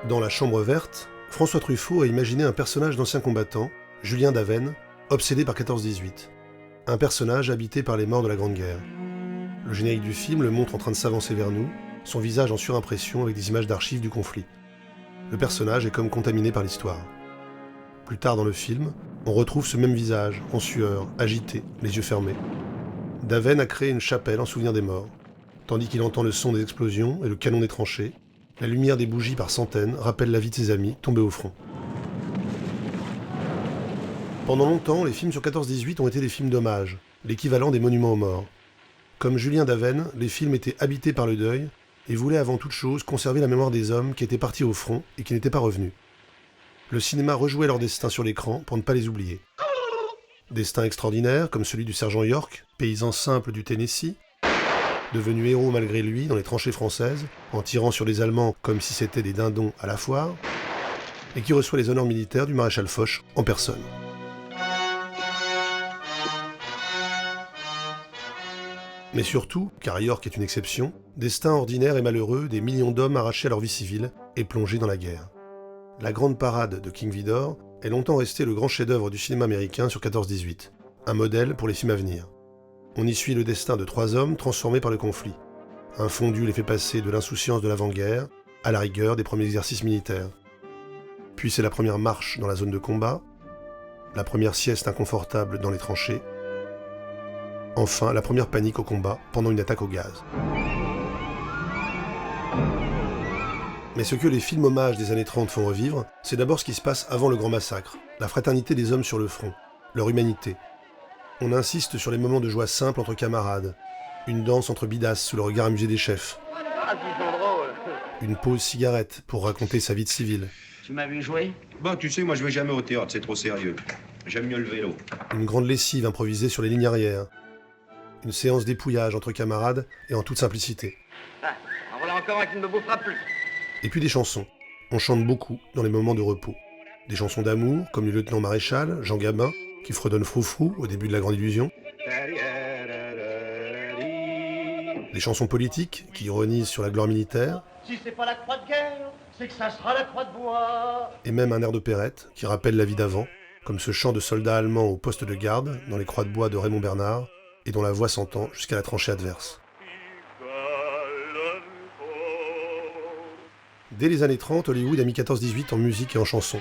Dans La Chambre verte, François Truffaut a imaginé un personnage d'ancien combattant, Julien Daven, obsédé par 14-18. Un personnage habité par les morts de la Grande Guerre. Le générique du film le montre en train de s'avancer vers nous, son visage en surimpression avec des images d'archives du conflit. Le personnage est comme contaminé par l'histoire. Plus tard dans le film, on retrouve ce même visage, en sueur, agité, les yeux fermés. Daven a créé une chapelle en souvenir des morts. Tandis qu'il entend le son des explosions et le canon des tranchées, la lumière des bougies par centaines rappelle la vie de ses amis tombés au front. Pendant longtemps, les films sur 14-18 ont été des films d'hommage, l'équivalent des monuments aux morts. Comme Julien Daven, les films étaient habités par le deuil et voulaient avant toute chose conserver la mémoire des hommes qui étaient partis au front et qui n'étaient pas revenus. Le cinéma rejouait leur destin sur l'écran pour ne pas les oublier. Destin extraordinaire comme celui du sergent York, paysan simple du Tennessee, devenu héros malgré lui dans les tranchées françaises, en tirant sur les Allemands comme si c'était des dindons à la foire, et qui reçoit les honneurs militaires du maréchal Foch en personne. Mais surtout, car York est une exception, destin ordinaire et malheureux des millions d'hommes arrachés à leur vie civile et plongés dans la guerre. La grande parade de King Vidor est longtemps restée le grand chef-d'œuvre du cinéma américain sur 14-18, un modèle pour les films à venir. On y suit le destin de 3 hommes transformés par le conflit. Un fondu les fait passer de l'insouciance de l'avant-guerre à la rigueur des premiers exercices militaires. Puis c'est la première marche dans la zone de combat, la première sieste inconfortable dans les tranchées, enfin la première panique au combat pendant une attaque au gaz. Mais ce que les films hommages des années 30 font revivre, c'est d'abord ce qui se passe avant le grand massacre, la fraternité des hommes sur le front, leur humanité. On insiste sur les moments de joie simple entre camarades, une danse entre bidasses sous le regard amusé des chefs, une pause cigarette pour raconter sa vie de civil. Tu m'as vu jouer ? Bon, tu sais, moi je vais jamais au théâtre, c'est trop sérieux. J'aime mieux le vélo. Une grande lessive improvisée sur les lignes arrière. Une séance dépouillage entre camarades et en toute simplicité. Ah, en voilà encore un qui ne me bouffera plus. Et puis des chansons. On chante beaucoup dans les moments de repos. Des chansons d'amour, comme le lieutenant maréchal, Jean Gabin, qui fredonne Froufrou au début de La Grande Illusion. Des chansons politiques qui ironisent sur la gloire militaire. Si c'est pas la croix de guerre, c'est que ça sera la croix de bois. Et même un air d'opérette qui rappelle la vie d'avant, comme ce chant de soldats allemands au poste de garde dans les croix de bois de Raymond Bernard, et dont la voix s'entend jusqu'à la tranchée adverse. Dès les années 30, Hollywood a mis 14-18 en musique et en chanson.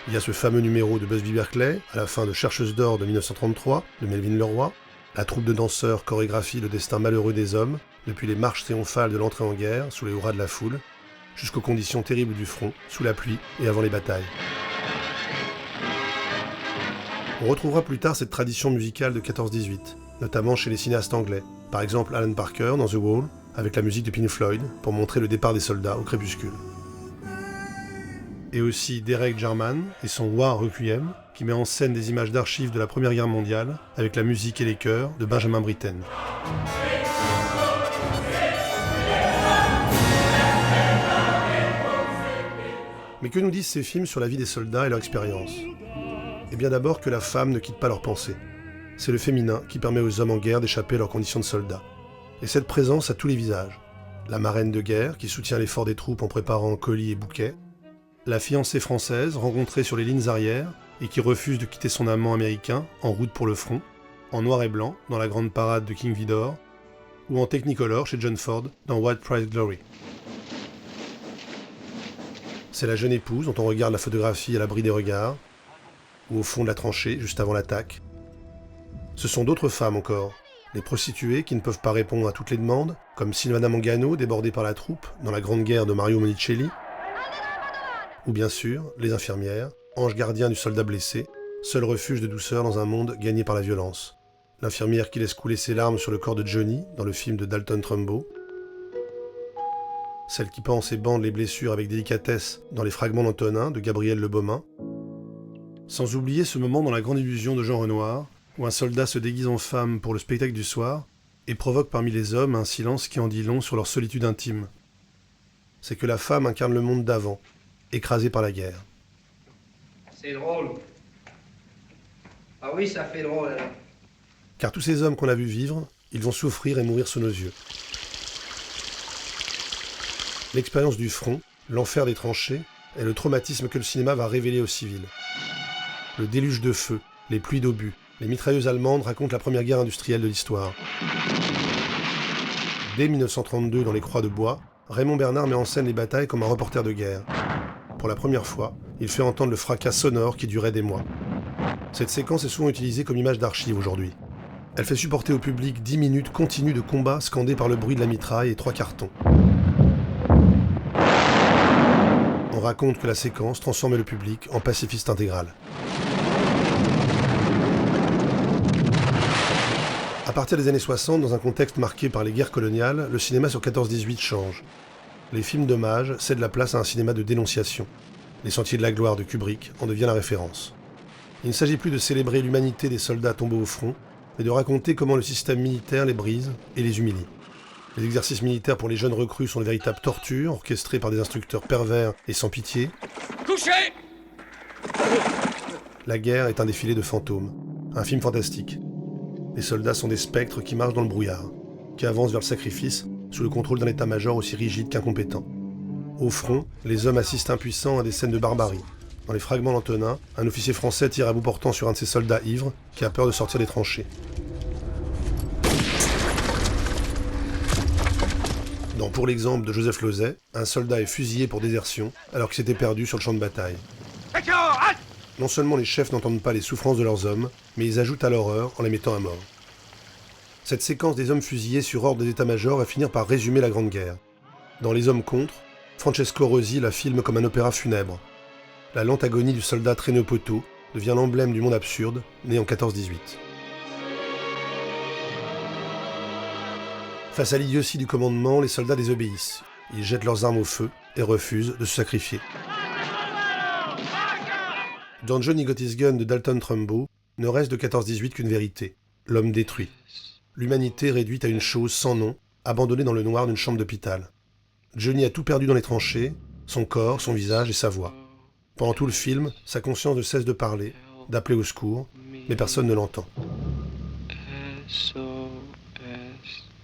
Il y a ce fameux numéro de Busby Berkeley, à la fin de Chercheuse d'or de 1933, de Melvin Leroy. La troupe de danseurs chorégraphie le destin malheureux des hommes, depuis les marches triomphales de l'entrée en guerre, sous les hurrahs de la foule, jusqu'aux conditions terribles du front, sous la pluie et avant les batailles. On retrouvera plus tard cette tradition musicale de 14-18, notamment chez les cinéastes anglais, par exemple Alan Parker dans The Wall, avec la musique de Pink Floyd, pour montrer le départ des soldats au crépuscule. Et aussi Derek Jarman et son War Requiem, qui met en scène des images d'archives de la Première Guerre mondiale, avec la musique et les chœurs de Benjamin Britten. Mais que nous disent ces films sur la vie des soldats et leur expérience ? Eh bien d'abord que la femme ne quitte pas leurs pensées. C'est le féminin qui permet aux hommes en guerre d'échapper à leurs conditions de soldats. Et cette présence a tous les visages. La marraine de guerre qui soutient l'effort des troupes en préparant colis et bouquets. La fiancée française rencontrée sur les lignes arrières et qui refuse de quitter son amant américain en route pour le front, en noir et blanc dans la grande parade de King Vidor, ou en Technicolor chez John Ford dans White Price Glory. C'est la jeune épouse dont on regarde la photographie à l'abri des regards, ou au fond de la tranchée juste avant l'attaque. Ce sont d'autres femmes encore, les prostituées qui ne peuvent pas répondre à toutes les demandes, comme Silvana Mangano débordée par la troupe dans la Grande Guerre de Mario Monicelli, ou bien sûr les infirmières, anges gardiens du soldat blessé, seul refuge de douceur dans un monde gagné par la violence. L'infirmière qui laisse couler ses larmes sur le corps de Johnny dans le film de Dalton Trumbo, celle qui pense et bande les blessures avec délicatesse dans les fragments d'Antonin de Gabriel Le Beaumain, sans oublier ce moment dans La Grande Illusion de Jean Renoir, où un soldat se déguise en femme pour le spectacle du soir et provoque parmi les hommes un silence qui en dit long sur leur solitude intime. C'est que la femme incarne le monde d'avant, écrasé par la guerre. C'est drôle. Ah oui, ça fait drôle alors. Car tous ces hommes qu'on a vus vivre, ils vont souffrir et mourir sous nos yeux. L'expérience du front L'enfer des tranchées est le traumatisme que le cinéma va révéler aux civils. Le déluge de feu, les pluies d'obus, les mitrailleuses allemandes racontent la première guerre industrielle de l'histoire. Dès 1932, dans Les Croix de Bois, Raymond Bernard met en scène les batailles comme un reporter de guerre. Pour la première fois, il fait entendre le fracas sonore qui durait des mois. Cette séquence est souvent utilisée comme image d'archive aujourd'hui. Elle fait supporter au public 10 minutes continues de combat scandées par le bruit de la mitraille et 3 cartons. On raconte que la séquence transformait le public en pacifiste intégral. À partir des années 60, dans un contexte marqué par les guerres coloniales, le cinéma sur 14-18 change. Les films d'hommage cèdent la place à un cinéma de dénonciation. Les Sentiers de la Gloire de Kubrick en devient la référence. Il ne s'agit plus de célébrer l'humanité des soldats tombés au front, mais de raconter comment le système militaire les brise et les humilie. Les exercices militaires pour les jeunes recrues sont de véritables tortures, orchestrées par des instructeurs pervers et sans pitié. Couchez! La guerre est un défilé de fantômes, un film fantastique. Les soldats sont des spectres qui marchent dans le brouillard, qui avancent vers le sacrifice sous le contrôle d'un état-major aussi rigide qu'incompétent. Au front, les hommes assistent impuissants à des scènes de barbarie. Dans les fragments d'Antonin, un officier français tire à bout portant sur un de ses soldats ivres qui a peur de sortir des tranchées. Dans Pour l'exemple de Joseph Lozay, un soldat est fusillé pour désertion alors qu'il s'était perdu sur le champ de bataille. Non seulement les chefs n'entendent pas les souffrances de leurs hommes, mais ils ajoutent à l'horreur en les mettant à mort. Cette séquence des hommes fusillés sur ordre des états-majors va finir par résumer la Grande Guerre. Dans Les Hommes contre, Francesco Rosi la filme comme un opéra funèbre. La lente agonie du soldat traîné au poteau devient l'emblème du monde absurde, né en 14-18. Face à l'idiotie du commandement, les soldats désobéissent. Ils jettent leurs armes au feu et refusent de se sacrifier. Dans Johnny Got His Gun de Dalton Trumbo, ne reste de 14-18 qu'une vérité. L'homme détruit. L'humanité réduite à une chose sans nom, abandonnée dans le noir d'une chambre d'hôpital. Johnny a tout perdu dans les tranchées, son corps, son visage et sa voix. Pendant tout le film, sa conscience ne cesse de parler, d'appeler au secours, mais personne ne l'entend.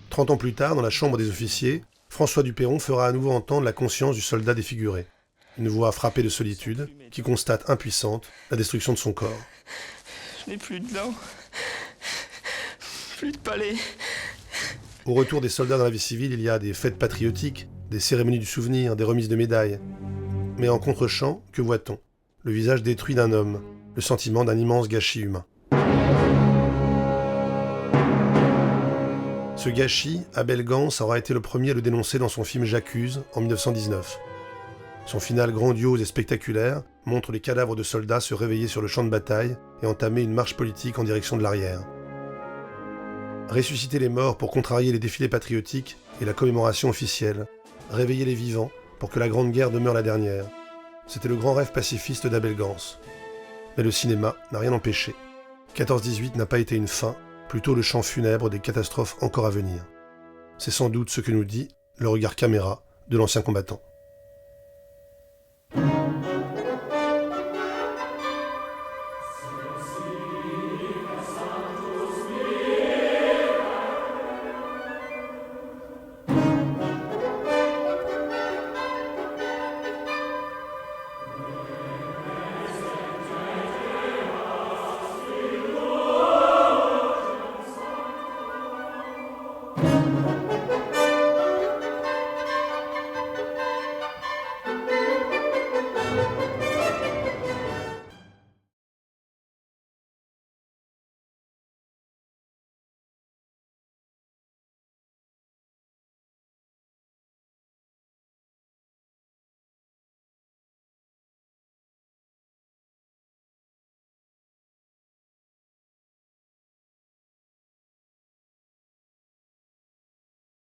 30 ans plus tard, dans la chambre des officiers, François Dupeyron fera à nouveau entendre la conscience du soldat défiguré. Une voix frappée de solitude, qui constate impuissante la destruction de son corps. Je n'ai plus de dents, plus de palais. Au retour des soldats dans la vie civile, il y a des fêtes patriotiques, des cérémonies du souvenir, des remises de médailles. Mais en contre-champ, que voit-on? Le visage détruit d'un homme, le sentiment d'un immense gâchis humain. Ce gâchis, Abel Gance aura été le premier à le dénoncer dans son film J'accuse en 1919. Son final grandiose et spectaculaire montre les cadavres de soldats se réveiller sur le champ de bataille et entamer une marche politique en direction de l'arrière. Ressusciter les morts pour contrarier les défilés patriotiques et la commémoration officielle. Réveiller les vivants pour que la Grande Guerre demeure la dernière. C'était le grand rêve pacifiste d'Abel Gance. Mais le cinéma n'a rien empêché. 14-18 n'a pas été une fin, plutôt le chant funèbre des catastrophes encore à venir. C'est sans doute ce que nous dit le regard caméra de l'ancien combattant.